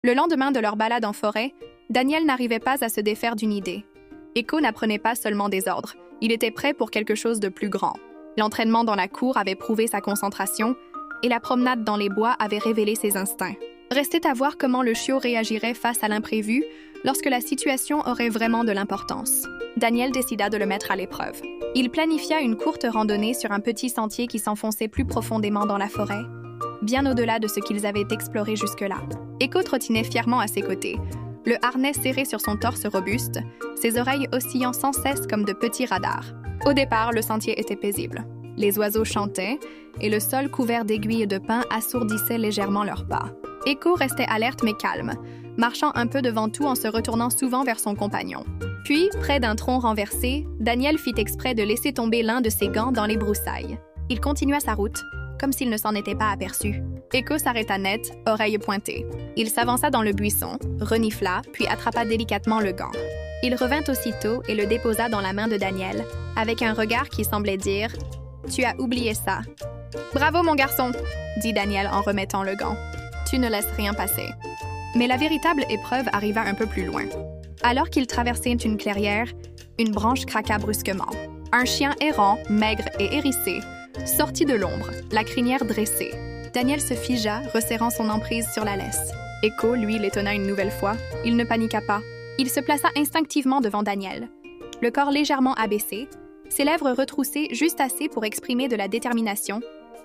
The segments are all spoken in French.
Le lendemain de leur balade en forêt, Daniel n'arrivait pas à se défaire d'une idée. Echo n'apprenait pas seulement des ordres, il était prêt pour quelque chose de plus grand. L'entraînement dans la cour avait prouvé sa concentration et la promenade dans les bois avait révélé ses instincts. Restait à voir comment le chiot réagirait face à l'imprévu lorsque la situation aurait vraiment de l'importance. Daniel décida de le mettre à l'épreuve. Il planifia une courte randonnée sur un petit sentier qui s'enfonçait plus profondément dans la forêt, bien au-delà de ce qu'ils avaient exploré jusque-là. Echo trottinait fièrement à ses côtés, le harnais serré sur son torse robuste, ses oreilles oscillant sans cesse comme de petits radars. Au départ, le sentier était paisible. Les oiseaux chantaient et le sol couvert d'aiguilles de pin assourdissait légèrement leurs pas. Echo restait alerte mais calme, marchant un peu devant tout en se retournant souvent vers son compagnon. Puis, près d'un tronc renversé, Daniel fit exprès de laisser tomber l'un de ses gants dans les broussailles. Il continua sa route, comme s'il ne s'en était pas aperçu. Echo s'arrêta net, oreille pointée. Il s'avança dans le buisson, renifla, puis attrapa délicatement le gant. Il revint aussitôt et le déposa dans la main de Daniel, avec un regard qui semblait dire « Tu as oublié ça. »« Bravo, mon garçon !» dit Daniel en remettant le gant. « Tu ne laisses rien passer. » Mais la véritable épreuve arriva un peu plus loin. Alors qu'ils traversaient une clairière, une branche craqua brusquement. Un chien errant, maigre et hérissé, sortit de l'ombre, la crinière dressée. Daniel se figea, resserrant son emprise sur la laisse. Echo, lui, l'étonna une nouvelle fois. Il ne paniqua pas. Il se plaça instinctivement devant Daniel, le corps légèrement abaissé, ses lèvres retroussées juste assez pour exprimer de la détermination,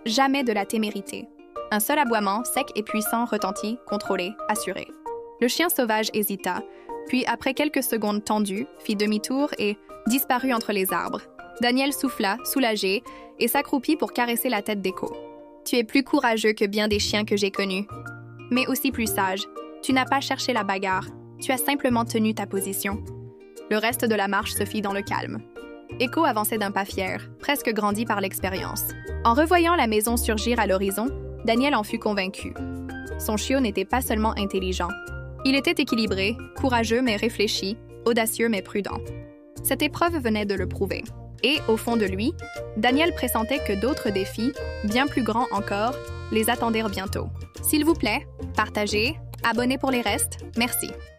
jamais de la témérité. Un seul aboiement, sec et puissant, retentit, contrôlé, assuré. Le chien sauvage hésita, puis après quelques secondes tendues, fit demi-tour et disparut entre les arbres. Daniel souffla, soulagé, et s'accroupit pour caresser la tête d'Echo. « Tu es plus courageux que bien des chiens que j'ai connus, mais aussi plus sage. Tu n'as pas cherché la bagarre, tu as simplement tenu ta position. » Le reste de la marche se fit dans le calme. Echo avançait d'un pas fier, presque grandi par l'expérience. En revoyant la maison surgir à l'horizon, Daniel en fut convaincu. Son chiot n'était pas seulement intelligent. Il était équilibré, courageux mais réfléchi, audacieux mais prudent. Cette épreuve venait de le prouver. Et, au fond de lui, Daniel pressentait que d'autres défis, bien plus grands encore, les attendirent bientôt. S'il vous plaît, partagez, abonnez pour les restes, merci.